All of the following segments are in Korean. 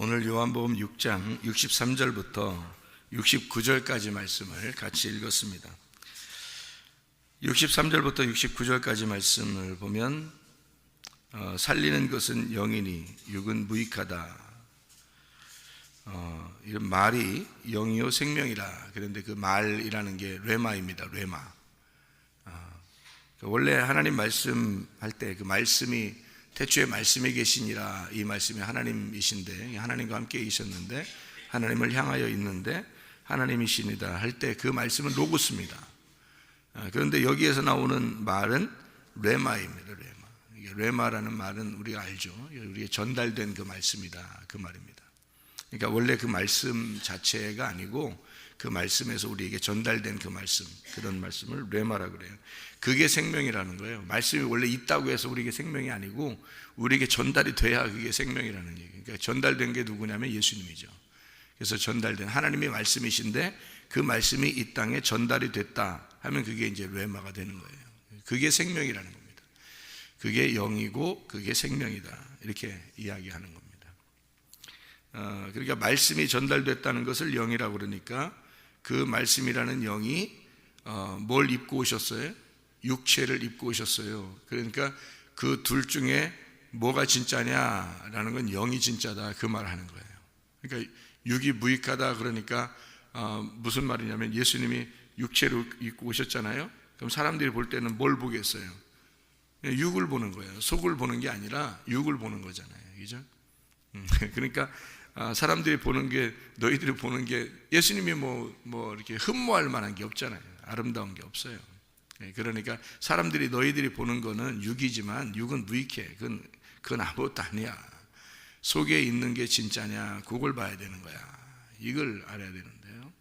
오늘 요한복음 6장 63절부터 69절까지 말씀을 같이 읽었습니다. 63절부터 69절까지 말씀을 보면 살리는 것은 영이니 육은 무익하다. 이런 말이 영이요 생명이라. 그런데 그 말이라는 게 레마입니다. 레마. 원래 하나님 말씀할 때 그 말씀이 태초에 말씀에 계시니라, 이 말씀이 하나님이신데 하나님과 함께 계셨는데 하나님을 향하여 있는데 하나님이시니다 할 때 그 말씀은 로고스입니다. 그런데 여기에서 나오는 말은 레마입니다. 레마. 레마라는 말은 우리가 알죠. 우리에 전달된 그 말씀이다, 그 말입니다. 그러니까 원래 그 말씀 자체가 아니고 그 말씀에서 우리에게 전달된 그 말씀, 그런 말씀을 레마라 그래요. 그게 생명이라는 거예요. 말씀이 원래 있다고 해서 우리에게 생명이 아니고 우리에게 전달이 돼야 그게 생명이라는 얘기예요. 그러니까 전달된 게 누구냐면 예수님이죠. 그래서 전달된 하나님의 말씀이신데 그 말씀이 이 땅에 전달이 됐다 하면 그게 이제 레마가 되는 거예요. 그게 생명이라는 겁니다. 그게 영이고 그게 생명이다, 이렇게 이야기하는 겁니다. 그러니까 말씀이 전달됐다는 것을 영이라고 그러니까 그 말씀이라는 영이 뭘 입고 오셨어요? 육체를 입고 오셨어요. 그러니까 그 둘 중에 뭐가 진짜냐라는 건 영이 진짜다, 그 말을 하는 거예요. 그러니까 육이 무익하다 그러니까 무슨 말이냐면 예수님이 육체를 입고 오셨잖아요. 그럼 사람들이 볼 때는 뭘 보겠어요? 육을 보는 거예요. 속을 보는 게 아니라 육을 보는 거잖아요. 그죠? 그러니까 사람들이 보는 게, 너희들이 보는 게 예수님이 뭐 이렇게 흠모할 만한 게 없잖아요. 아름다운 게 없어요. 그러니까 사람들이, 너희들이 보는 거는 육이지만 육은 무익해. 그건 아무것도 아니야. 속에 있는 게 진짜냐, 그걸 봐야 되는 거야. 이걸 알아야 되는데요.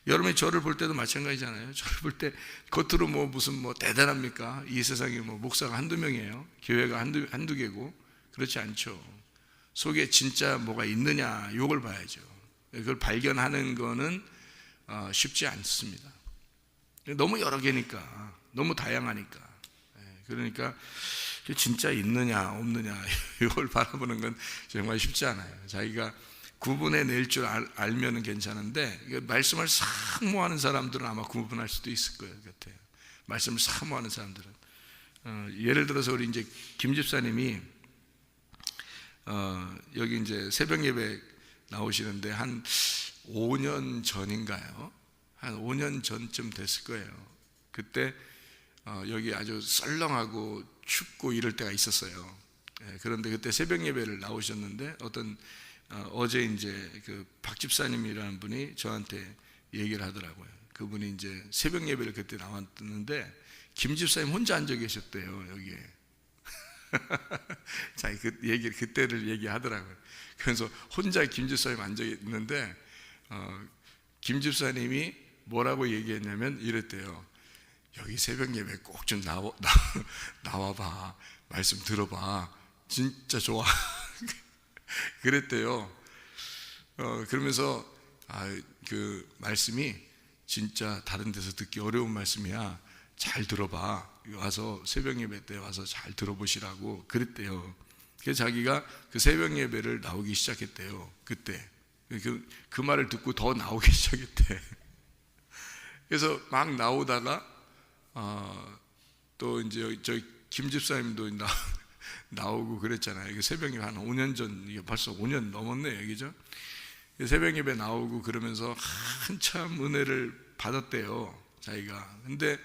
여러분이 저를 볼 때도 마찬가지잖아요. 저를 볼 때 겉으로 무슨 대단합니까? 이 세상에 목사가 한두 명이에요. 교회가 한두 개고. 그렇지 않죠. 속에 진짜 뭐가 있느냐, 이걸 봐야죠. 그걸 발견하는 거는 쉽지 않습니다. 너무 여러 개니까, 너무 다양하니까. 그러니까 진짜 있느냐 없느냐 이걸 바라보는 건 정말 쉽지 않아요. 자기가 구분해낼 줄 알면 괜찮은데 말씀을 사모하는 사람들은 아마 구분할 수도 있을 것 같아요. 말씀을 사모하는 사람들은. 예를 들어서 우리 이제 김 집사님이 여기 이제 새벽 예배 나오시는데 한 5년 전인가요? 한 5년 전쯤 됐을 거예요. 그때 여기 아주 썰렁하고 춥고 이럴 때가 있었어요. 그런데 그때 새벽 예배를 나오셨는데 어제 이제 그 박 집사님이라는 분이 저한테 얘기를 하더라고요. 그분이 이제 새벽 예배를 그때 나왔는데 김 집사님 혼자 앉아 계셨대요, 여기에. 자, 그때를 얘기하더라고요. 그래서 혼자 김 집사님 앉아 있는데 김 집사님이 뭐라고 얘기했냐면 이랬대요. 여기 새벽 예배 꼭 좀 나와봐. 말씀 들어봐. 진짜 좋아. 그랬대요. 그러면서 그 말씀이 진짜 다른 데서 듣기 어려운 말씀이야. 잘 들어봐. 와서 새벽 예배 때 와서 잘 들어보시라고 그랬대요. 그래서 자기가 그 새벽 예배를 나오기 시작했대요. 그때 그 말을 듣고 더 나오기 시작했대. 그래서 막 나오다가 또 이제 저희 김 집사님도 나오고 그랬잖아요. 새벽 예배 한 5년 전, 이게 벌써 5년 넘었네요, 그죠? 새벽 예배 나오고 그러면서 한참 은혜를 받았대요, 자기가. 근데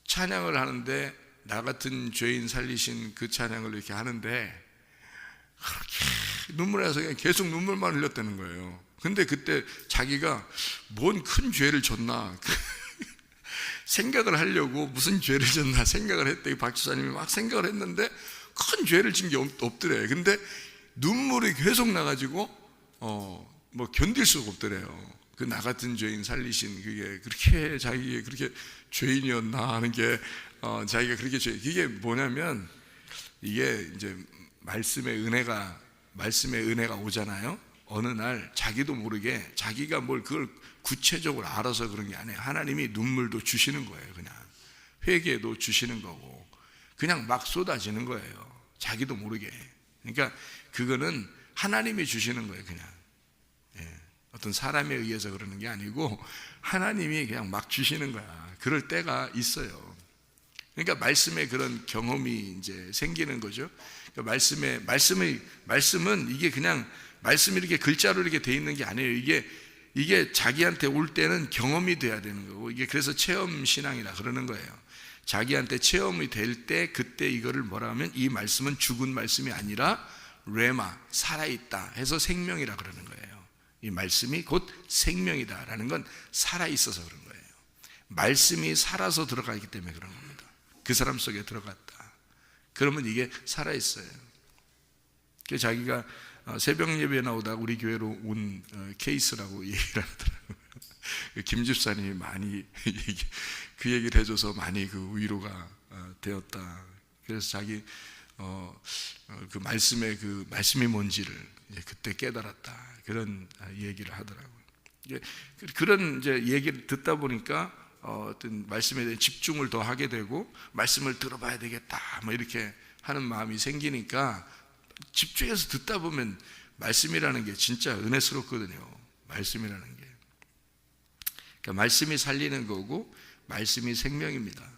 찬양을 하는데 나 같은 죄인 살리신 그 찬양을 이렇게 하는데 그렇게 눈물 나서 그냥 계속 눈물만 흘렸다는 거예요. 근데 그때 자기가 뭔 큰 죄를 졌나 생각을 하려고, 무슨 죄를 졌나 생각을 했대. 박 집사님이 막 생각을 했는데 큰 죄를 진 게 없더래. 근데 눈물이 계속 나가지고 견딜 수가 없더래요. 그 나 같은 죄인 살리신 그게 그렇게 자기가 그렇게 죄인이었나 하는 게 자기가 그렇게 이게 뭐냐면, 이게 이제 말씀의 은혜가 오잖아요. 어느 날 자기도 모르게 자기가 뭘 그걸 구체적으로 알아서 그런 게 아니에요. 하나님이 눈물도 주시는 거예요. 그냥 회개도 주시는 거고 그냥 막 쏟아지는 거예요. 자기도 모르게. 그러니까 그거는 하나님이 주시는 거예요, 그냥. 예, 어떤 사람에 의해서 그러는 게 아니고 하나님이 그냥 막 주시는 거야. 그럴 때가 있어요. 그러니까 말씀에 그런 경험이 이제 생기는 거죠. 그러니까 말씀은 이게 그냥 말씀이 이렇게 글자로 이렇게 돼 있는 게 아니에요. 이게 자기한테 올 때는 경험이 돼야 되는 거고, 이게 그래서 체험 신앙이라 그러는 거예요. 자기한테 체험이 될 때 그때 이거를 뭐라 하면 이 말씀은 죽은 말씀이 아니라 레마, 살아있다 해서 생명이라 그러는 거예요. 이 말씀이 곧 생명이다라는 건 살아있어서 그런 거예요. 말씀이 살아서 들어가기 때문에 그런 겁니다. 그 사람 속에 들어갔다. 그러면 이게 살아있어요. 그 자기가 새벽 예배에 나오다가 우리 교회로 온 케이스라고 얘기를 하더라고요. 김 집사님이 많이 그 얘기를 해줘서 많이 그 위로가 되었다. 그래서 자기 그 말씀이 뭔지를 그때 깨달았다. 그런 얘기를 하더라고요. 그런 이제 얘기를 듣다 보니까 어떤 말씀에 대한 집중을 더 하게 되고, 말씀을 들어봐야 되겠다 뭐 이렇게 하는 마음이 생기니까 집중해서 듣다 보면 말씀이라는 게 진짜 은혜스럽거든요. 말씀이라는 게. 그러니까 말씀이 살리는 거고 말씀이 생명입니다.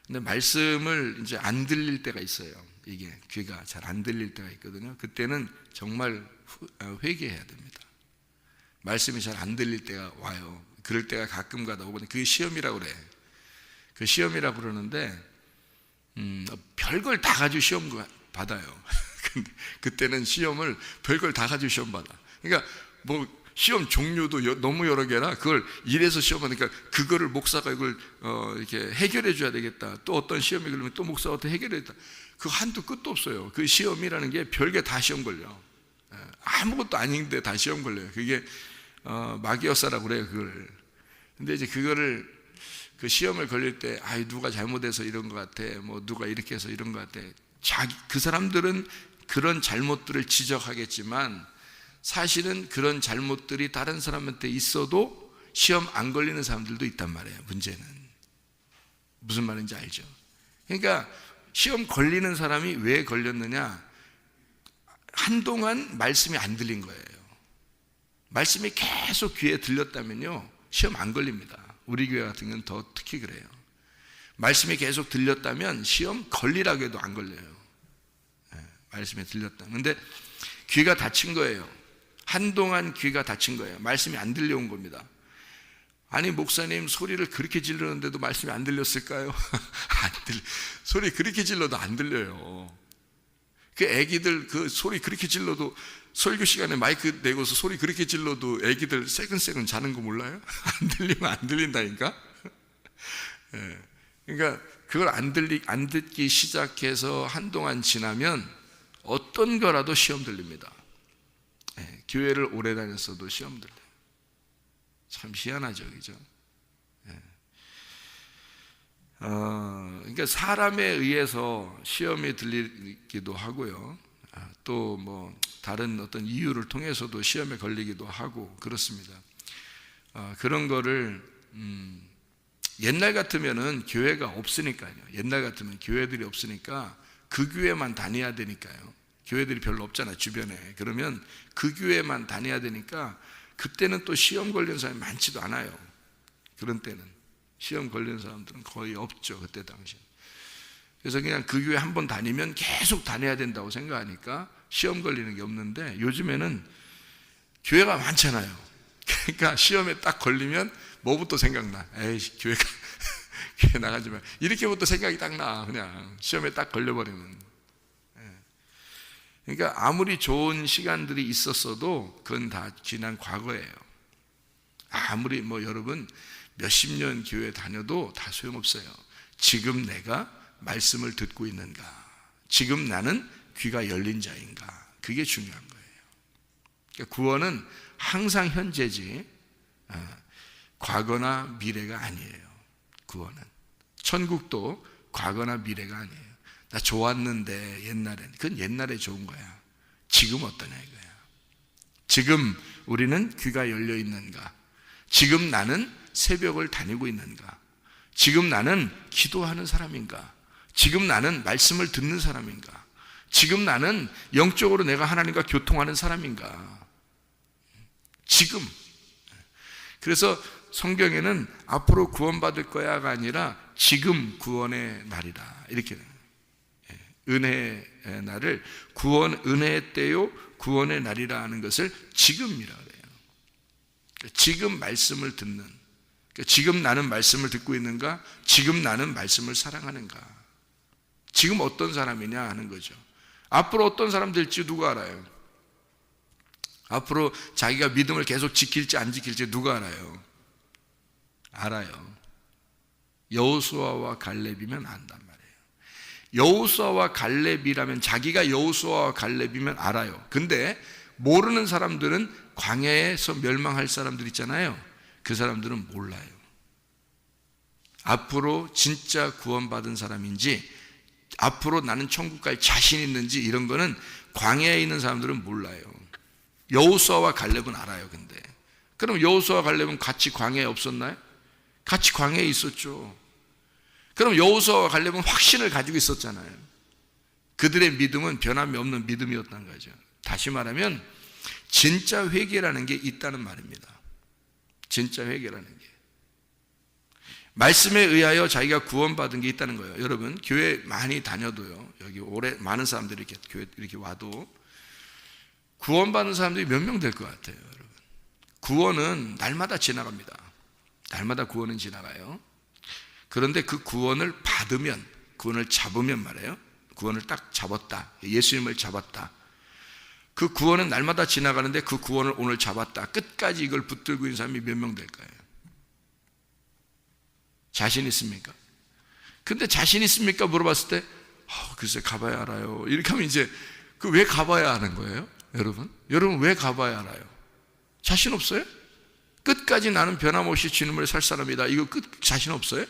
근데 말씀을 이제 안 들릴 때가 있어요. 이게 귀가 잘 안 들릴 때가 있거든요. 그때는 정말 회개해야 됩니다. 말씀이 잘 안 들릴 때가 와요. 그럴 때가 가끔 가다 보면 그게 시험이라고 그래. 그 시험이라고 그러는데 별걸 다 가지고 시험 받아요. 근데 그때는 시험을 별걸 다 가지고 시험 받아. 그러니까 뭐 시험 종류도 너무 여러 개라 그걸 이래서 시험하니까 그거를 목사가 이걸 이렇게 해결해 줘야 되겠다. 또 어떤 시험이 그러면 또 목사가 어떻게 해결했다. 그 한도 끝도 없어요. 그 시험이라는 게 별게 다 시험 걸려. 아무것도 아닌데 다 시험 걸려요. 그게 마귀역사라고 그래요, 그걸. 근데 이제 그거를 그 시험을 걸릴 때 누가 잘못해서 이런 것 같아, 뭐 누가 이렇게 해서 이런 것 같아. 그 사람들은 그런 잘못들을 지적하겠지만 사실은 그런 잘못들이 다른 사람한테 있어도 시험 안 걸리는 사람들도 있단 말이에요. 문제는 무슨 말인지 알죠? 그러니까 시험 걸리는 사람이 왜 걸렸느냐? 한동안 말씀이 안 들린 거예요. 말씀이 계속 귀에 들렸다면요 시험 안 걸립니다. 우리 교회 같은 경우는 더 특히 그래요. 말씀이 계속 들렸다면 시험 걸리라고 해도 안 걸려요. 말씀이 들렸다. 근데 귀가 닫힌 거예요. 한동안 귀가 닫힌 거예요. 말씀이 안 들려온 겁니다. 아니 목사님 소리를 그렇게 질르는데도 말씀이 안 들렸을까요? 소리 그렇게 질러도 안 들려요. 그 애기들 그 소리 그렇게 질러도, 설교 시간에 마이크 내고서 소리 그렇게 질러도 애기들 새근새근 자는 거 몰라요? 안 들리면 안 들린다니까? 그러니까 그걸 안 듣기 시작해서 한동안 지나면 어떤 거라도 시험 들립니다. 교회를 오래 다녔어도 시험 들려요. 참 희한하죠, 그죠? 그러니까 사람에 의해서 시험이 들리기도 하고요. 또 뭐 다른 어떤 이유를 통해서도 시험에 걸리기도 하고 그렇습니다. 그런 거를 옛날 같으면은 교회가 없으니까요. 옛날 같으면 교회들이 없으니까 그 교회만 다녀야 되니까요. 교회들이 별로 없잖아요, 주변에. 그러면 그 교회만 다녀야 되니까 그때는 또 시험 걸린 사람이 많지도 않아요. 그런 때는 시험 걸린 사람들은 거의 없죠, 그때 당시에. 그래서 그냥 그 교회 한 번 다니면 계속 다녀야 된다고 생각하니까 시험 걸리는 게 없는데, 요즘에는 교회가 많잖아요. 그러니까 시험에 딱 걸리면 뭐부터 생각나? 에이, 교회 나가지 마. 이렇게부터 생각이 딱 나. 그냥 시험에 딱 걸려버리면. 그러니까 아무리 좋은 시간들이 있었어도 그건 다 지난 과거예요. 아무리 뭐 여러분 몇십 년 교회 다녀도 다 소용없어요. 지금 내가 말씀을 듣고 있는가? 지금 나는 귀가 열린 자인가? 그게 중요한 거예요. 그러니까 구원은 항상 현재지 과거나 미래가 아니에요. 구원은. 천국도 과거나 미래가 아니에요. 나 좋았는데 옛날엔, 그건 옛날에 좋은 거야. 지금 어떠냐 이거야. 지금 우리는 귀가 열려 있는가? 지금 나는 새벽을 다니고 있는가? 지금 나는 기도하는 사람인가? 지금 나는 말씀을 듣는 사람인가? 지금 나는 영적으로 내가 하나님과 교통하는 사람인가? 지금. 그래서 성경에는 앞으로 구원받을 거야가 아니라 지금 구원의 날이다, 이렇게. 은혜의 날을 은혜의 때요 구원의 날이라 하는 것을 지금이라 그래요. 지금 말씀을 듣는, 지금 나는 말씀을 듣고 있는가? 지금 나는 말씀을 사랑하는가? 지금 어떤 사람이냐 하는 거죠. 앞으로 어떤 사람 될지 누가 알아요? 앞으로 자기가 믿음을 계속 지킬지 안 지킬지 누가 알아요? 알아요. 여호수아와 갈렙이면 안단 말이에요. 여호수아와 갈렙이라면, 자기가 여호수아와 갈렙이면 알아요. 근데 모르는 사람들은, 광야에서 멸망할 사람들 있잖아요, 그 사람들은 몰라요. 앞으로 진짜 구원받은 사람인지, 앞으로 나는 천국 갈 자신 있는지, 이런 거는 광야에 있는 사람들은 몰라요. 여호수아와 갈렙은 알아요. 근데 그럼 여호수아와 갈렙은 같이 광야에 없었나요? 같이 광야에 있었죠. 그럼 여호수아와 갈렙은 확신을 가지고 있었잖아요. 그들의 믿음은 변함이 없는 믿음이었다는 거죠. 다시 말하면 진짜 회개라는 게 있다는 말입니다. 진짜 회개라는 게, 말씀에 의하여 자기가 구원받은 게 있다는 거예요. 여러분, 교회 많이 다녀도요, 여기 오래 많은 사람들이 이렇게 교회 이렇게 와도 구원받는 사람들이 몇 명 될 것 같아요, 여러분? 구원은 날마다 지나갑니다. 날마다 구원은 지나가요. 그런데 그 구원을 받으면, 구원을 잡으면 말이에요, 구원을 딱 잡았다, 예수님을 잡았다, 그 구원은 날마다 지나가는데 그 구원을 오늘 잡았다, 끝까지 이걸 붙들고 있는 사람이 몇 명 될까요? 자신 있습니까? 근데 자신 있습니까? 물어봤을 때 글쎄 가봐야 알아요, 이렇게 하면 이제 그 왜 가봐야 하는 거예요? 여러분 왜 가봐야 알아요? 자신 없어요? 끝까지 나는 변함없이 주님을 살 사람이다, 이거 자신 없어요?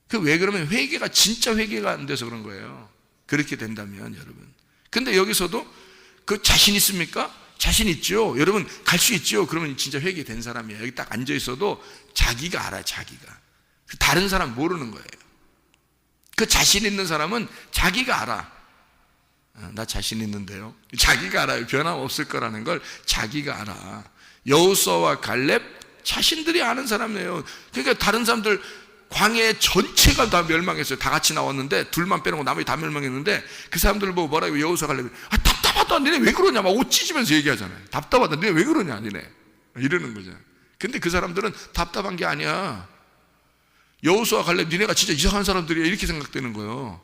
그 왜 그러면 회개가, 진짜 회개가 안 돼서 그런 거예요. 그렇게 된다면 여러분. 근데 여기서도 그 자신 있습니까? 자신 있죠. 여러분 갈 수 있죠. 그러면 진짜 회개된 사람이에요. 여기 딱 앉아 있어도 자기가 알아요. 자기가. 다른 사람 모르는 거예요. 그 자신 있는 사람은 자기가 알아. 나 자신 있는데요. 자기가 알아요. 변함없을 거라는 걸 자기가 알아. 여호수아와 갈렙 자신들이 아는 사람이에요. 그러니까 다른 사람들 광야의 전체가 다 멸망했어요. 다 같이 나왔는데 둘만 빼놓고 나머지 다 멸망했는데 그 사람들 보고 뭐라고, 여호수아 갈렙이 답답하다, 니네 왜 그러냐 막 옷 찢으면서 얘기하잖아요. 답답하다, 니네 왜 그러냐 니네, 이러는 거죠. 근데 그 사람들은 답답한 게 아니야. 여호수아 갈렙 니네가 진짜 이상한 사람들이야, 이렇게 생각되는 거예요.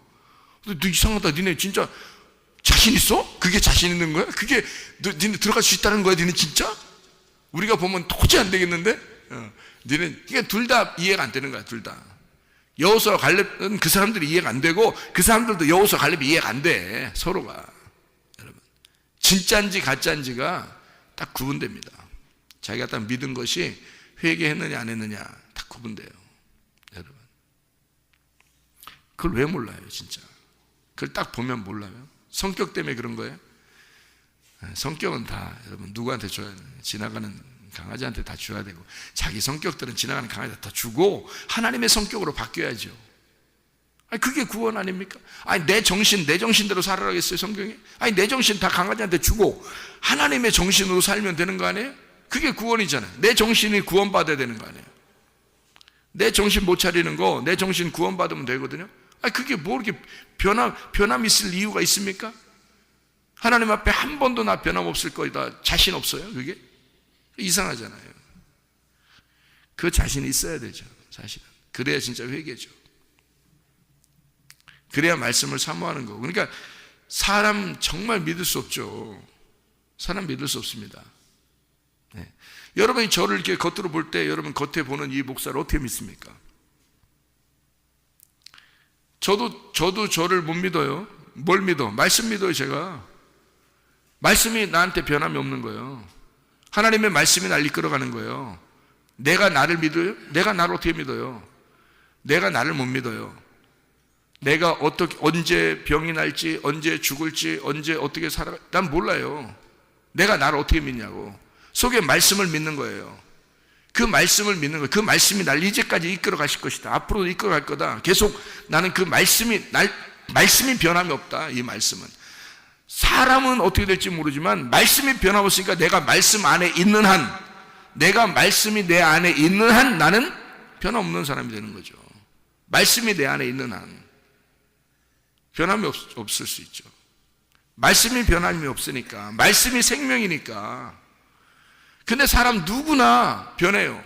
너 이상하다, 니네 진짜 자신 있어? 그게 자신 있는 거야? 그게 니네 들어갈 수 있다는 거야? 니네 진짜? 우리가 보면 도저히 안 되겠는데? 니네, 그러니까 둘 다 이해가 안 되는 거야. 둘 다. 여호수아 갈렙은 그 사람들이 이해가 안 되고, 그 사람들도 여호수아 갈렙이 이해가 안 돼. 서로가. 여러분, 진짜인지 가짜인지가 딱 구분됩니다. 자기가 딱 믿은 것이 회개했느냐 안 했느냐 딱 구분돼요. 여러분, 그걸 왜 몰라요? 진짜 그걸 딱 보면 몰라요? 성격 때문에 그런 거예요? 성격은 다 여러분 누구한테 줘야 돼요? 지나가는 강아지한테 다 줘야 되고, 자기 성격들은 지나가는 강아지한테 다 주고 하나님의 성격으로 바뀌어야죠. 아니, 그게 구원 아닙니까? 아니, 내 정신대로 살아라겠어요, 성경에? 아니, 내 정신 다 강아지한테 주고 하나님의 정신으로 살면 되는 거 아니에요? 그게 구원이잖아요. 내 정신이 구원받아야 되는 거 아니에요? 내 정신 못 차리는 거, 내 정신 구원받으면 되거든요. 아니, 그게 뭐 이렇게 변함 있을 이유가 있습니까? 하나님 앞에 한 번도 나 변함 없을 거다 자신 없어요? 그게? 이상하잖아요. 그 자신이 있어야 되죠, 사실은. 그래야 진짜 회개죠. 그래야 말씀을 사모하는 거고. 그러니까 사람 정말 믿을 수 없죠. 사람 믿을 수 없습니다. 네. 여러분이 저를 이렇게 겉으로 볼 때, 여러분 겉에 보는 이 목사를 어떻게 믿습니까? 저도 저를 못 믿어요. 뭘 믿어? 말씀 믿어요. 제가 말씀이 나한테 변함이 없는 거예요. 하나님의 말씀이 날 이끌어가는 거예요. 내가 나를 믿어요? 내가 나를 어떻게 믿어요? 내가 나를 못 믿어요. 내가 언제 병이 날지, 언제 죽을지, 언제 어떻게 살아, 난 몰라요. 내가 나를 어떻게 믿냐고. 속에 말씀을 믿는 거예요. 그 말씀을 믿는 거예요. 그 말씀이 날 이제까지 이끌어 가실 것이다. 앞으로도 이끌어 갈 거다. 계속 나는 그 말씀이 날 말씀이 변함이 없다. 이 말씀은 사람은 어떻게 될지 모르지만 말씀이 변함없으니까 내가 말씀 안에 있는 한, 내가 말씀이 내 안에 있는 한 나는 변함없는 사람이 되는 거죠. 말씀이 내 안에 있는 한 변함이 없을 수 있죠. 말씀이 변함이 없으니까, 말씀이 생명이니까. 근데 사람 누구나 변해요.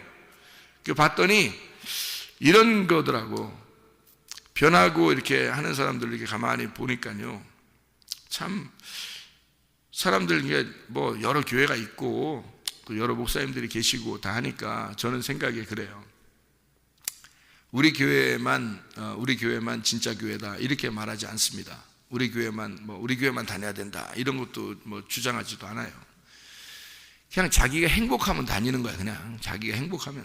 봤더니 이런 거더라고. 변하고 이렇게 하는 사람들 이렇게 가만히 보니까요, 참 사람들 이게 뭐 여러 교회가 있고 또 여러 목사님들이 계시고 다 하니까 저는 생각이 그래요. 우리 교회만 진짜 교회다 이렇게 말하지 않습니다. 우리 교회만 다녀야 된다 이런 것도 뭐 주장하지도 않아요. 그냥 자기가 행복하면 다니는 거야. 그냥 자기가 행복하면,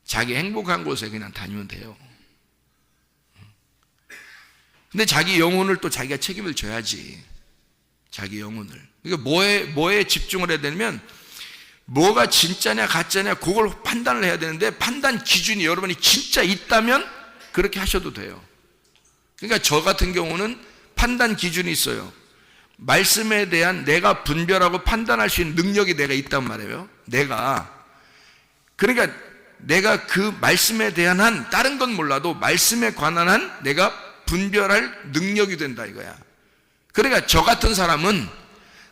자기 행복한 곳에 그냥 다니면 돼요. 근데 자기 영혼을 또 자기가 책임을 져야지. 자기 영혼을. 그러니까 뭐에 집중을 해야 되냐면, 뭐가 진짜냐 가짜냐 그걸 판단을 해야 되는데, 판단 기준이 여러분이 진짜 있다면 그렇게 하셔도 돼요. 그러니까 저 같은 경우는 판단 기준이 있어요. 말씀에 대한 내가 분별하고 판단할 수 있는 능력이 내가 있단 말이에요. 그러니까 내가 그 말씀에 대한 한, 다른 건 몰라도 말씀에 관한 한 내가 분별할 능력이 된다 이거야. 그러니까 저 같은 사람은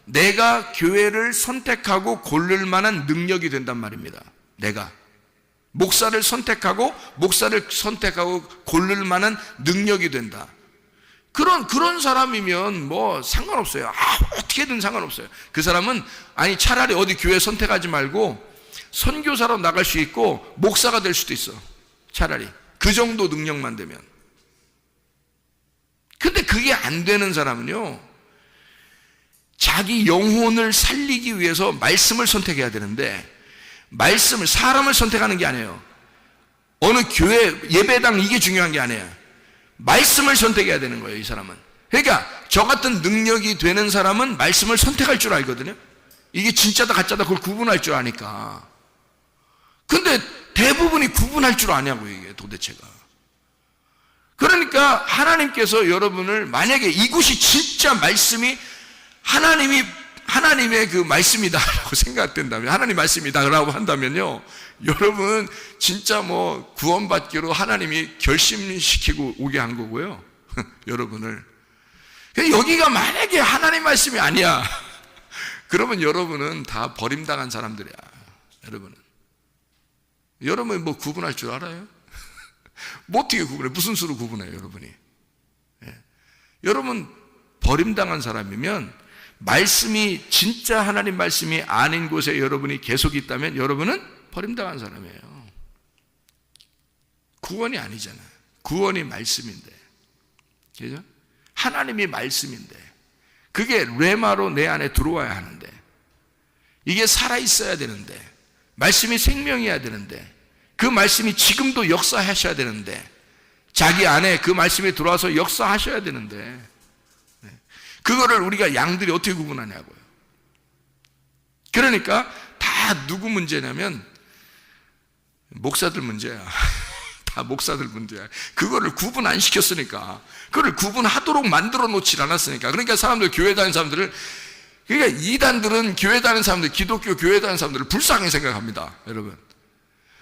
내가 교회를 선택하고 고를 만한 능력이 된단 말입니다. 내가 목사를 선택하고 고를 만한 능력이 된다. 그런 사람이면 뭐 상관없어요. 어떻게든 상관없어요. 그 사람은 차라리 어디 교회 선택하지 말고 선교사로 나갈 수 있고 목사가 될 수도 있어. 차라리 그 정도 능력만 되면. 근데 그게 안 되는 사람은요, 자기 영혼을 살리기 위해서 말씀을 선택해야 되는데, 사람을 선택하는 게 아니에요. 어느 교회 예배당 이게 중요한 게 아니에요. 말씀을 선택해야 되는 거예요, 이 사람은. 그러니까 저 같은 능력이 되는 사람은 말씀을 선택할 줄 알거든요. 이게 진짜다 가짜다 그걸 구분할 줄 아니까. 근데 대부분이 구분할 줄 아냐고, 이게 도대체가. 그러니까 하나님께서 여러분을, 만약에 이곳이 진짜 말씀이 하나님의 그 말씀이다라고 생각된다면, 하나님 말씀이다라고 한다면요, 여러분 진짜 뭐 구원받기로 하나님이 결심시키고 오게 한 거고요. 여러분을. 여기가 만약에 하나님 말씀이 아니야, 그러면 여러분은 다 버림당한 사람들이야. 여러분은 뭐 구분할 줄 알아요? 뭐 어떻게 구분해? 무슨 수로 구분해요, 여러분이? 여러분 버림당한 사람이면, 말씀이 진짜 하나님 말씀이 아닌 곳에 여러분이 계속 있다면 여러분은 버림당한 사람이에요. 구원이 아니잖아요. 구원이 말씀인데, 그죠? 하나님이 말씀인데, 그게 레마로 내 안에 들어와야 하는데, 이게 살아있어야 되는데, 말씀이 생명이어야 되는데, 그 말씀이 지금도 역사하셔야 되는데, 자기 안에 그 말씀이 들어와서 역사하셔야 되는데, 그거를 우리가 양들이 어떻게 구분하냐고요. 그러니까 다 누구 문제냐면 목사들 문제야. 다 목사들 문제야. 그거를 구분 안 시켰으니까, 그걸 구분하도록 만들어 놓지 않았으니까. 그러니까 사람들, 교회 다니는 사람들을, 그러니까 이단들은 교회 다니는 사람들, 기독교 교회 다니는 사람들을 불쌍히 생각합니다, 여러분.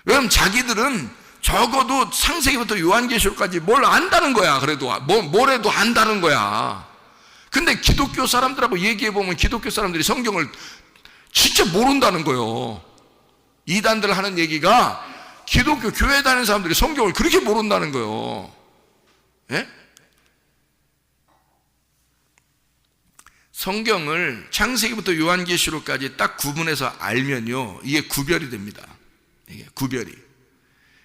왜냐면 자기들은 적어도 창세기부터 요한계시록까지 뭘 안다는 거야. 그래도 뭐래도 안다는 거야. 근데 기독교 사람들하고 얘기해보면 기독교 사람들이 성경을 진짜 모른다는 거예요. 이단들 하는 얘기가 기독교 교회 다니는 사람들이 성경을 그렇게 모른다는 거예요. 예? 성경을 창세기부터 요한계시록까지 딱 구분해서 알면요, 이게 구별이 됩니다. 이게 구별이.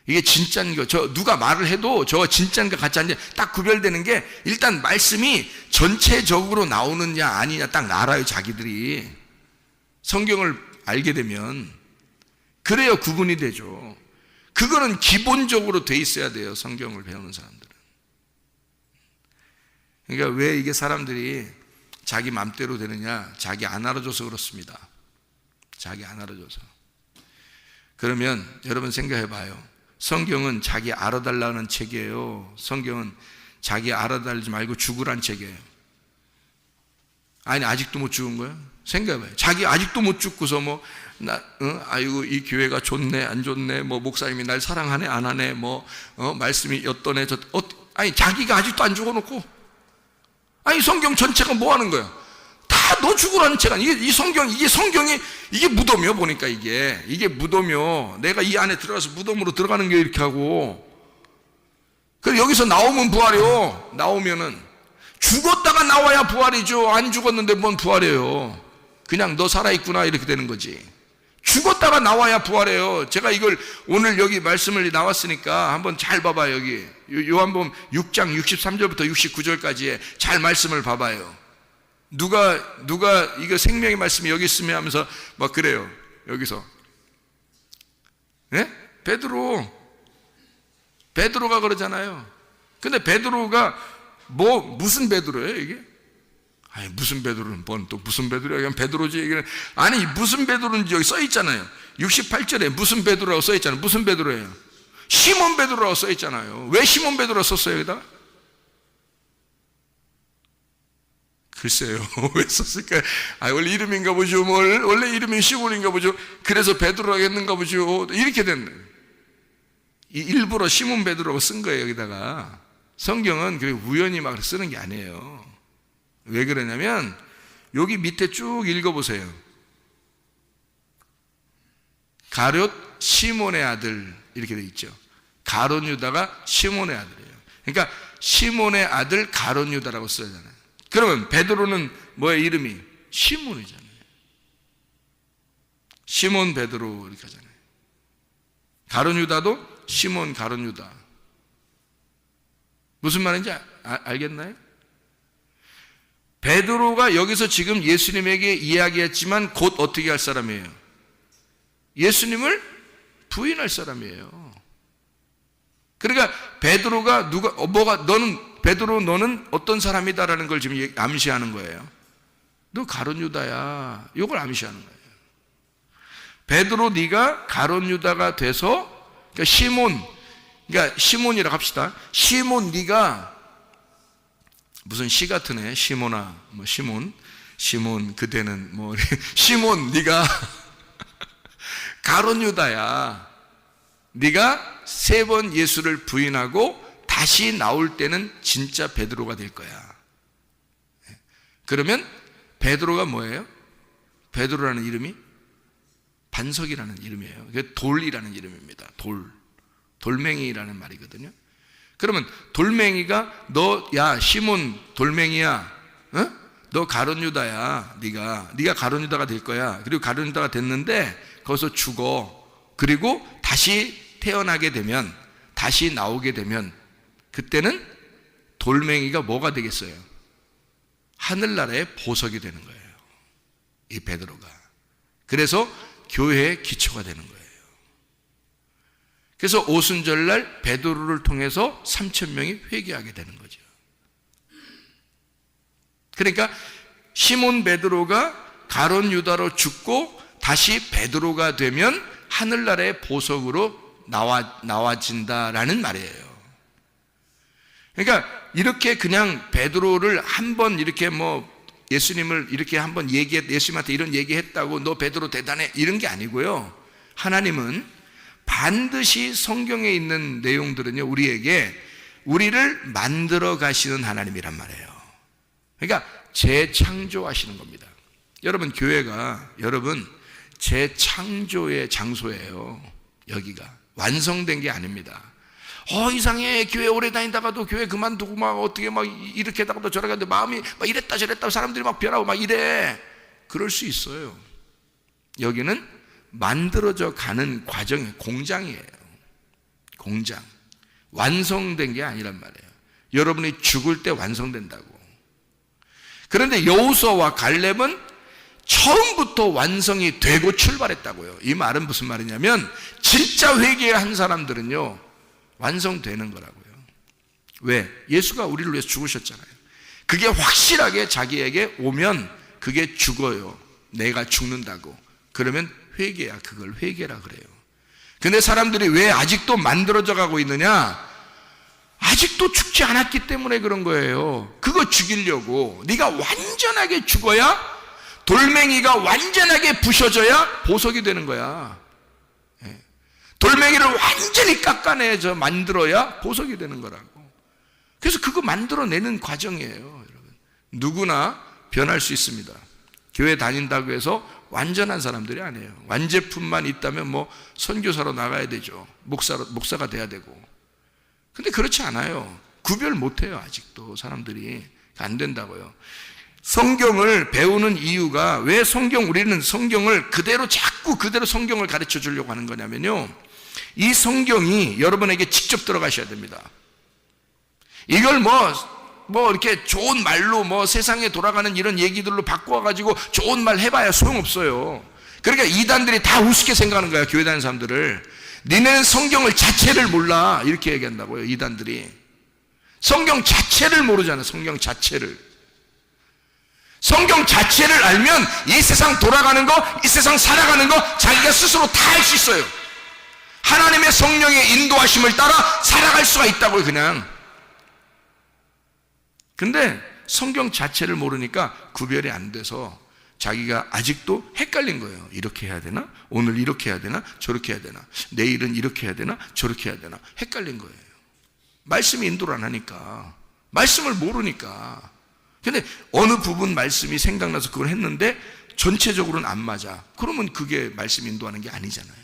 이게 진짜인 거, 누가 말을 해도 저 진짜인가 가짜인지 딱 구별되는 게, 일단 말씀이 전체적으로 나오느냐 아니냐 딱 알아요, 자기들이. 성경을 알게 되면. 그래야 구분이 되죠. 그거는 기본적으로 돼 있어야 돼요, 성경을 배우는 사람들은. 그러니까 왜 이게 사람들이 자기 맘대로 되느냐, 자기 안 알아줘서 그렇습니다. 자기 안 알아줘서. 그러면 여러분 생각해 봐요. 성경은 자기 알아달라는 책이에요. 성경은 자기 알아달지 말고 죽으란 책이에요. 아니 아직도 못 죽은 거야? 생각해봐요. 자기 아직도 못 죽고서 아이고 이 교회가 좋네 안 좋네, 목사님이 날 사랑하네 안 하네, 말씀이 어떠네 아니 자기가 아직도 안 죽어놓고, 아니 성경 전체가 뭐 하는 거야? 다 너 죽으라는 책 아니야? 이게 성경이 이게 무덤이요. 보니까 이게 무덤이요. 내가 이 안에 들어가서 무덤으로 들어가는 게 이렇게 하고, 그래서 여기서 나오면 부활이요. 나오면은 죽었다가 나와야 부활이죠. 안 죽었는데 뭔 부활이에요? 그냥 너 살아있구나 이렇게 되는 거지. 죽었다가 나와야 부활해요. 제가 이걸 오늘 여기 말씀을 나왔으니까 한번 잘 봐봐요. 여기 요한복음 6장 63절부터 69절까지의 잘 말씀을 봐봐요. 누가 이거 생명의 말씀이 여기 있으면 하면서 막 그래요. 여기서 베드로가 그러잖아요. 근데 베드로가 무슨 베드로예요 이게? 아니 무슨 베드로는 또 무슨 베드로야? 그냥 베드로지 얘기는. 아니 무슨 베드로인지 여기 써 있잖아요. 68절에 무슨 베드로라고 써 있잖아요. 무슨 베드로예요? 시몬 베드로라고 써 있잖아요. 왜 시몬 베드로라고 썼어요 여기다가? 글쎄요. 왜 썼을까요? 원래 이름인가 보죠. 원래 이름이 시몬인가 보죠. 그래서 베드로라고 했는가 보죠. 이렇게 됐네. 일부러 시몬 베드로라고 쓴 거예요 여기다가. 성경은 그렇게 우연히 막 쓰는 게 아니에요. 왜 그러냐면 여기 밑에 쭉 읽어보세요. 가룟 시몬의 아들 이렇게 돼 있죠. 가룟 유다가 시몬의 아들이에요. 그러니까 시몬의 아들 가룟 유다라고 써잖아요. 그러면 베드로는 뭐의 이름이? 시몬이잖아요. 시몬 베드로 이렇게 하잖아요. 가룟 유다도 시몬 가룟 유다. 무슨 말인지 알겠나요? 베드로가 여기서 지금 예수님에게 이야기했지만 곧 어떻게 할 사람이에요? 예수님을 부인할 사람이에요. 그러니까 베드로가 베드로 너는 어떤 사람이다라는 걸 지금 암시하는 거예요. 너 가룟 유다야. 이걸 암시하는 거예요. 베드로 네가 가룟 유다가 돼서, 그러니까 시몬이라고 합시다. 시몬 네가 무슨 시 같으네. 시몬아, 시몬 그대는 시몬 네가 가룟 유다야. 네가 3번 예수를 부인하고 다시 나올 때는 진짜 베드로가 될 거야. 그러면 베드로가 뭐예요? 베드로라는 이름이 반석이라는 이름이에요. 돌이라는 이름입니다. 돌멩이라는 말이거든요. 그러면 돌멩이가 야 시몬 돌멩이야, 너 가룟 유다야. 네가 가룟 유다가 될 거야. 그리고 가룟 유다가 됐는데 거기서 죽어. 그리고 다시 태어나게 되면, 다시 나오게 되면 그때는 돌멩이가 뭐가 되겠어요? 하늘나라의 보석이 되는 거예요. 이 베드로가. 그래서 교회의 기초가 되는 거예요. 그래서 오순절날 베드로를 통해서 3,000명이 회개하게 되는 거죠. 그러니까 시몬 베드로가 가룟 유다로 죽고 다시 베드로가 되면 하늘나라의 보석으로 나와진다라는 말이에요. 그러니까 이렇게 그냥 베드로를 한번 이렇게 예수님을 이렇게 한번 예수님한테 이런 얘기했다고 너 베드로 대단해 이런 게 아니고요. 하나님은 반드시 성경에 있는 내용들은요, 우리를 만들어 가시는 하나님이란 말이에요. 그러니까 재창조하시는 겁니다. 여러분, 교회가 재창조의 장소예요. 여기가 완성된 게 아닙니다. 이상해. 교회 오래 다니다가도 교회 그만두고 어떻게 이렇게 하다가도 저렇게 하는데 마음이 이랬다 저랬다 사람들이 변하고 이래. 그럴 수 있어요. 여기는 만들어져 가는 과정이에요. 공장이에요. 공장. 완성된 게 아니란 말이에요. 여러분이 죽을 때 완성된다고. 그런데 여호수아와 갈렙은 처음부터 완성이 되고 출발했다고요. 이 말은 무슨 말이냐면 진짜 회개한 사람들은요 완성되는 거라고요. 왜? 예수가 우리를 위해서 죽으셨잖아요. 그게 확실하게 자기에게 오면 그게 죽어요. 내가 죽는다고. 그러면 회개야. 그걸 회개라 그래요. 근데 사람들이 왜 아직도 만들어져 가고 있느냐? 아직도 죽지 않았기 때문에 그런 거예요. 그거 죽이려고. 네가 완전하게 죽어야, 돌멩이가 완전하게 부셔져야 보석이 되는 거야. 돌멩이를 완전히 깎아내서 만들어야 보석이 되는 거라고. 그래서 그거 만들어내는 과정이에요, 여러분. 누구나 변할 수 있습니다. 교회 다닌다고 해서 완전한 사람들이 아니에요. 완제품만 있다면 뭐 선교사로 나가야 되죠. 목사가 돼야 되고. 근데 그렇지 않아요. 구별 못해요, 아직도 사람들이. 안 된다고요. 성경을 배우는 이유가, 왜 우리는 성경을 자꾸 그대로 성경을 가르쳐 주려고 하는 거냐면요, 이 성경이 여러분에게 직접 들어가셔야 됩니다. 이걸 이렇게 좋은 말로 세상에 돌아가는 이런 얘기들로 바꿔가지고 좋은 말 해봐야 소용없어요. 그러니까 이단들이 다 우습게 생각하는 거야, 교회 다니는 사람들을. 니네는 성경을 자체를 몰라, 이렇게 얘기한다고요, 이단들이. 성경 자체를 모르잖아요, 성경 자체를. 성경 자체를 알면 이 세상 돌아가는 거, 이 세상 살아가는 거 자기가 스스로 다 할 수 있어요. 하나님의 성령의 인도하심을 따라 살아갈 수가 있다고요, 그냥. 근데 성경 자체를 모르니까 구별이 안 돼서 자기가 아직도 헷갈린 거예요. 이렇게 해야 되나? 오늘 이렇게 해야 되나? 저렇게 해야 되나? 내일은 이렇게 해야 되나? 저렇게 해야 되나? 헷갈린 거예요. 말씀이 인도를 안 하니까, 말씀을 모르니까. 근데 어느 부분 말씀이 생각나서 그걸 했는데 전체적으로는 안 맞아. 그러면 그게 말씀 인도하는 게 아니잖아요.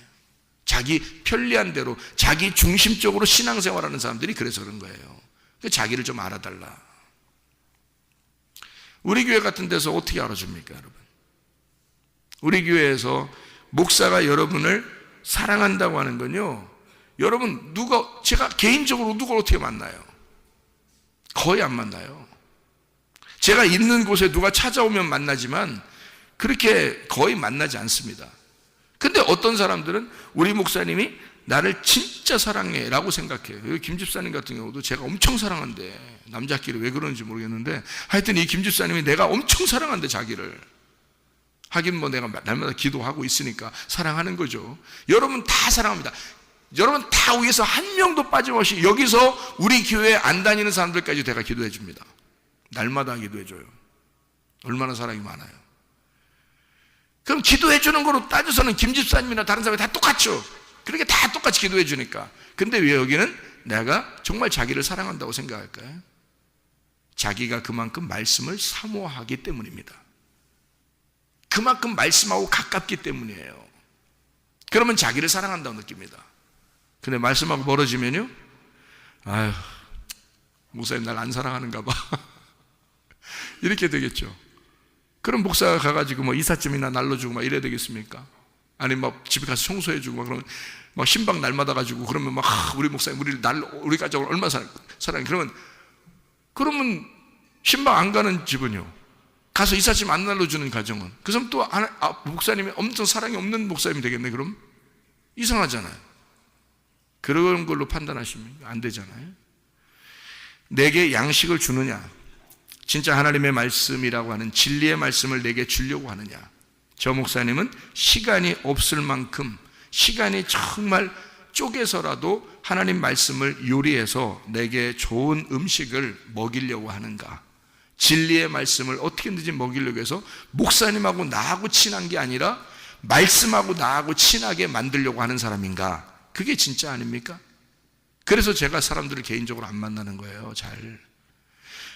자기 편리한 대로, 자기 중심적으로 신앙생활하는 사람들이 그래서 그런 거예요. 자기를 좀 알아달라. 우리 교회 같은 데서 어떻게 알아줍니까, 여러분? 우리 교회에서 목사가 여러분을 사랑한다고 하는 건요, 여러분, 제가 개인적으로 누굴 어떻게 만나요? 거의 안 만나요. 제가 있는 곳에 누가 찾아오면 만나지만 그렇게 거의 만나지 않습니다. 근데 어떤 사람들은 우리 목사님이 나를 진짜 사랑해 라고 생각해요. 김 집사님 같은 경우도 제가 엄청 사랑한대. 남자끼리 왜 그러는지 모르겠는데 하여튼 이 김 집사님이 내가 엄청 사랑한대, 자기를. 하긴 내가 날마다 기도하고 있으니까 사랑하는 거죠. 여러분 다 사랑합니다. 여러분 다 위에서 한 명도 빠짐없이, 여기서 우리 교회 안 다니는 사람들까지 내가 기도해 줍니다. 날마다 기도해 줘요. 얼마나 사랑이 많아요. 그럼 기도해 주는 거로 따져서는 김 집사님이나 다른 사람이 다 똑같죠. 그렇게 다 똑같이 기도해 주니까. 근데 왜 여기는 내가 정말 자기를 사랑한다고 생각할까요? 자기가 그만큼 말씀을 사모하기 때문입니다. 그만큼 말씀하고 가깝기 때문이에요. 그러면 자기를 사랑한다고 느낍니다. 근데 말씀하고 멀어지면요, 아휴, 목사님 날 안 사랑하는가 봐. 이렇게 되겠죠. 그럼 목사가 가가지고 이삿짐이나 날려주고 이래야 되겠습니까? 아니 집에 가서 청소해주고 그러면 신방 날마다 가지고 그러면 우리 목사님 우리 가족을 얼마나 사랑해. 그러면 신방 안 가는 집은요, 가서 이삿짐 안 날려주는 가정은, 그 사람 또 목사님이 엄청 사랑이 없는 목사님이 되겠네. 그럼 이상하잖아요. 그런 걸로 판단하시면 안 되잖아요. 내게 양식을 주느냐, 진짜 하나님의 말씀이라고 하는 진리의 말씀을 내게 주려고 하느냐. 저 목사님은 시간이 없을 만큼, 시간이 정말 쪼개서라도 하나님 말씀을 요리해서 내게 좋은 음식을 먹이려고 하는가. 진리의 말씀을 어떻게든지 먹이려고 해서 목사님하고 나하고 친한 게 아니라 말씀하고 나하고 친하게 만들려고 하는 사람인가. 그게 진짜 아닙니까? 그래서 제가 사람들을 개인적으로 안 만나는 거예요. 잘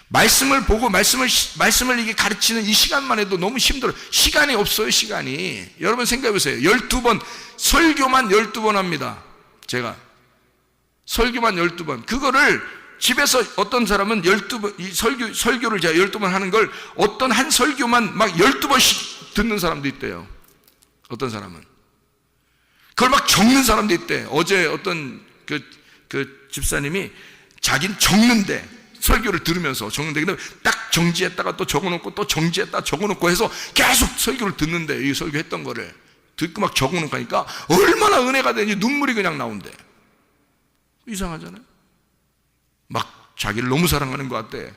말씀을 보고 말씀을 이게 가르치는 이 시간만 해도 너무 힘들어요. 시간이 없어요, 시간이. 여러분 생각해 보세요. 12번 설교만 12번 합니다. 제가 설교만 12번. 그거를 집에서 어떤 사람은 12번 이 설교를 제가 12번 하는 걸 어떤 한 설교만 막 12번씩 듣는 사람도 있대요. 어떤 사람은 그걸 막 적는 사람도 있대. 어제 어떤 그 집사님이 자기는 적는데, 설교를 들으면서 적는데, 근데 딱 정지했다가 또 적어놓고 또 정지했다가 적어놓고 해서 계속 설교를 듣는데, 이 설교했던 거를 듣고 막 적어놓고 하니까 얼마나 은혜가 되는지 눈물이 그냥 나온대. 이상하잖아요. 막 자기를 너무 사랑하는 것 같대.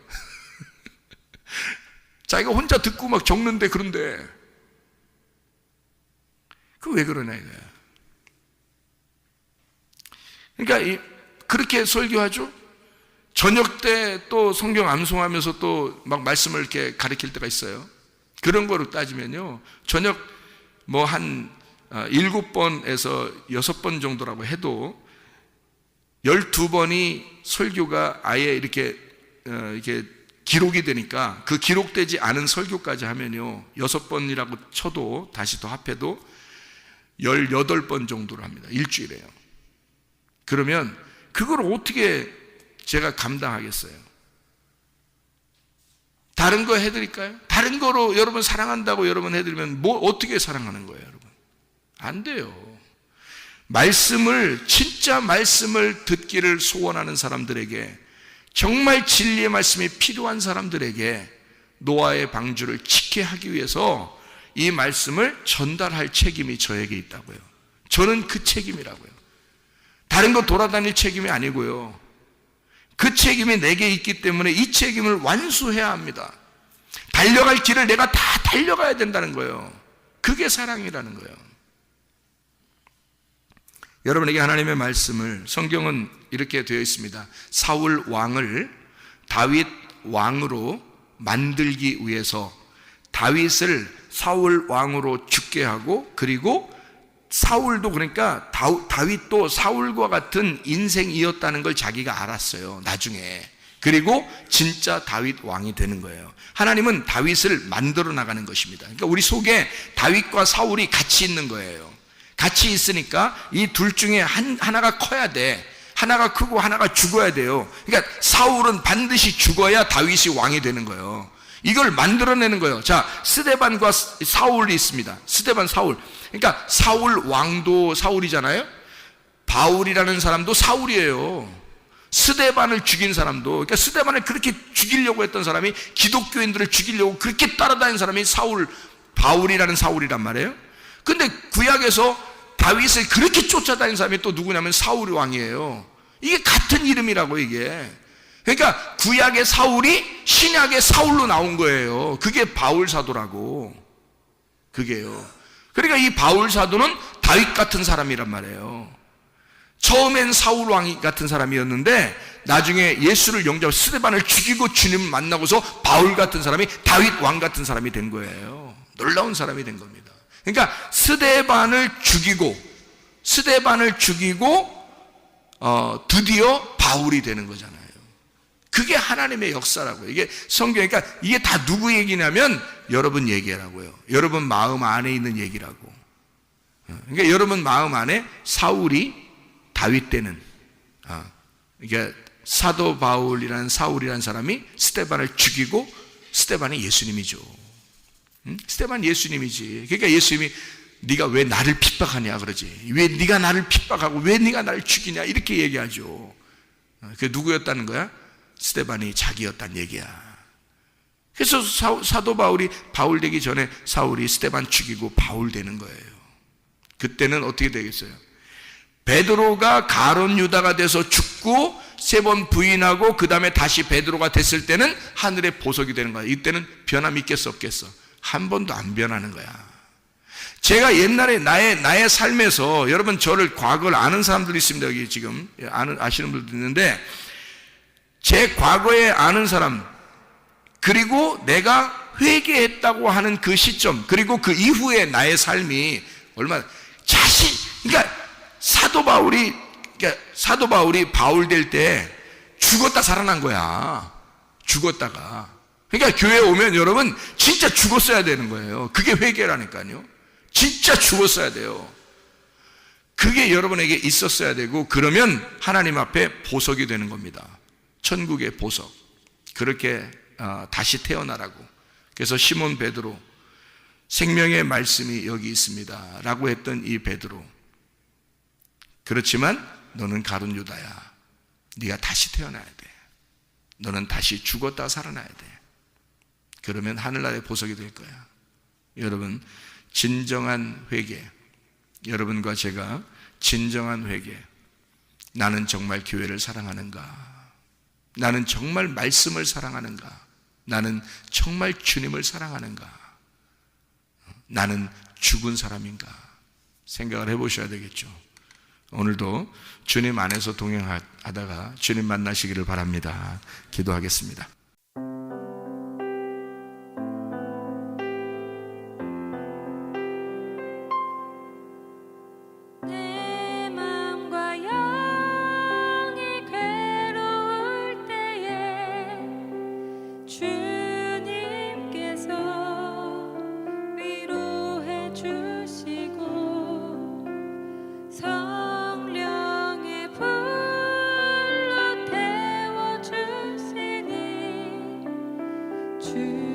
자기가 혼자 듣고 막 적는데, 그런데 그 왜 그러냐 이거야. 그러니까 그렇게 설교하죠. 저녁 때 또 성경 암송하면서 또 막 말씀을 이렇게 가르칠 때가 있어요. 그런 거로 따지면요, 저녁 뭐 한 7번에서 6번 정도라고 해도 12번이 설교가 아예 이렇게 기록이 되니까, 그 기록되지 않은 설교까지 하면요 6번이라고 쳐도 다시 더 합해도 18번 정도로 합니다. 일주일에요. 그러면 그걸 어떻게 제가 감당하겠어요? 다른 거 해드릴까요? 다른 거로 여러분 사랑한다고 여러분 해드리면 뭐 어떻게 사랑하는 거예요, 여러분? 안 돼요. 말씀을, 진짜 말씀을 듣기를 소원하는 사람들에게, 정말 진리의 말씀이 필요한 사람들에게 노아의 방주를 지게 하기 위해서 이 말씀을 전달할 책임이 저에게 있다고요. 저는 그 책임이라고요. 다른 거 돌아다닐 책임이 아니고요. 그 책임이 내게 있기 때문에 이 책임을 완수해야 합니다. 달려갈 길을 내가 다 달려가야 된다는 거예요. 그게 사랑이라는 거예요. 여러분에게 하나님의 말씀을, 성경은 이렇게 되어 있습니다. 사울 왕을 다윗 왕으로 만들기 위해서 다윗을 사울 왕으로 죽게 하고, 그리고 사울도, 그러니까 다윗도 사울과 같은 인생이었다는 걸 자기가 알았어요, 나중에. 그리고 진짜 다윗 왕이 되는 거예요. 하나님은 다윗을 만들어 나가는 것입니다. 그러니까 우리 속에 다윗과 사울이 같이 있는 거예요. 같이 있으니까 이 둘 중에 하나가 커야 돼. 하나가 크고 하나가 죽어야 돼요. 그러니까 사울은 반드시 죽어야 다윗이 왕이 되는 거예요. 이걸 만들어내는 거예요. 자, 스데반과 사울이 있습니다. 스데반, 사울. 그러니까 사울 왕도 사울이잖아요. 바울이라는 사람도 사울이에요. 스데반을 죽인 사람도, 그러니까 스데반을 그렇게 죽이려고 했던 사람이, 기독교인들을 죽이려고 그렇게 따라다닌 사람이 바울이라는 사울이란 말이에요. 근데 구약에서 다윗을 그렇게 쫓아다닌 사람이 또 누구냐면 사울 왕이에요. 이게 같은 이름이라고, 이게. 그러니까 구약의 사울이 신약의 사울로 나온 거예요. 그게 바울 사도라고. 그게요. 그러니까 이 바울 사도는 다윗 같은 사람이란 말이에요. 처음엔 사울 왕 같은 사람이었는데 나중에 예수를 영접하고 스데반을 죽이고 주님 만나고서 바울 같은 사람이 다윗 왕 같은 사람이 된 거예요. 놀라운 사람이 된 겁니다. 그러니까 스데반을 죽이고 드디어 바울이 되는 거잖아요. 그게 하나님의 역사라고요. 이게 성경, 그러니까 이게 다 누구 얘기냐면 여러분 얘기라고요. 여러분 마음 안에 있는 얘기라고. 그러니까 여러분 마음 안에 사울이 다윗 때는, 그러니까 사도 바울이라는 사울이라는 사람이 스데반을 죽이고, 스데반이 예수님이죠. 스데반 예수님이지. 그러니까 예수님이 네가 왜 나를 핍박하냐 그러지. 왜 네가 나를 핍박하고 왜 네가 나를 죽이냐 이렇게 얘기하죠. 그게 누구였다는 거야? 스데반이 자기였다는 얘기야. 그래서 사도 바울이 바울 되기 전에 사울이 스데반 죽이고 바울 되는 거예요. 그때는 어떻게 되겠어요? 베드로가 가룟 유다가 돼서 죽고 3번 부인하고 그 다음에 다시 베드로가 됐을 때는 하늘의 보석이 되는 거야. 이때는 변함이 있겠어 없겠어? 한 번도 안 변하는 거야. 제가 옛날에 나의 삶에서, 여러분 저를 과거를 아는 사람들이 있습니다. 여기 지금 아시는 분들도 있는데, 제 과거에 아는 사람, 그리고 내가 회개했다고 하는 그 시점, 그리고 그 이후에 나의 삶이 얼마나 그러니까 사도 바울이 바울 될 때 죽었다 살아난 거야. 죽었다가. 그러니까 교회에 오면 여러분 진짜 죽었어야 되는 거예요. 그게 회개라니까요. 진짜 죽었어야 돼요. 그게 여러분에게 있었어야 되고, 그러면 하나님 앞에 보석이 되는 겁니다. 천국의 보석. 그렇게 다시 태어나라고. 그래서 시몬 베드로, 생명의 말씀이 여기 있습니다 라고 했던 이 베드로, 그렇지만 너는 가룟 유다야. 네가 다시 태어나야 돼. 너는 다시 죽었다 살아나야 돼. 그러면 하늘나라의 보석이 될 거야. 여러분, 진정한 회개, 여러분과 제가 진정한 회개, 나는 정말 교회를 사랑하는가? 나는 정말 말씀을 사랑하는가? 나는 정말 주님을 사랑하는가? 나는 죽은 사람인가? 생각을 해보셔야 되겠죠. 오늘도 주님 안에서 동행하다가 주님 만나시기를 바랍니다. 기도하겠습니다. 내 맘과 영이 괴로울 때에 주님께서 위로해 주시고 성령의 불로 태워 주시니 주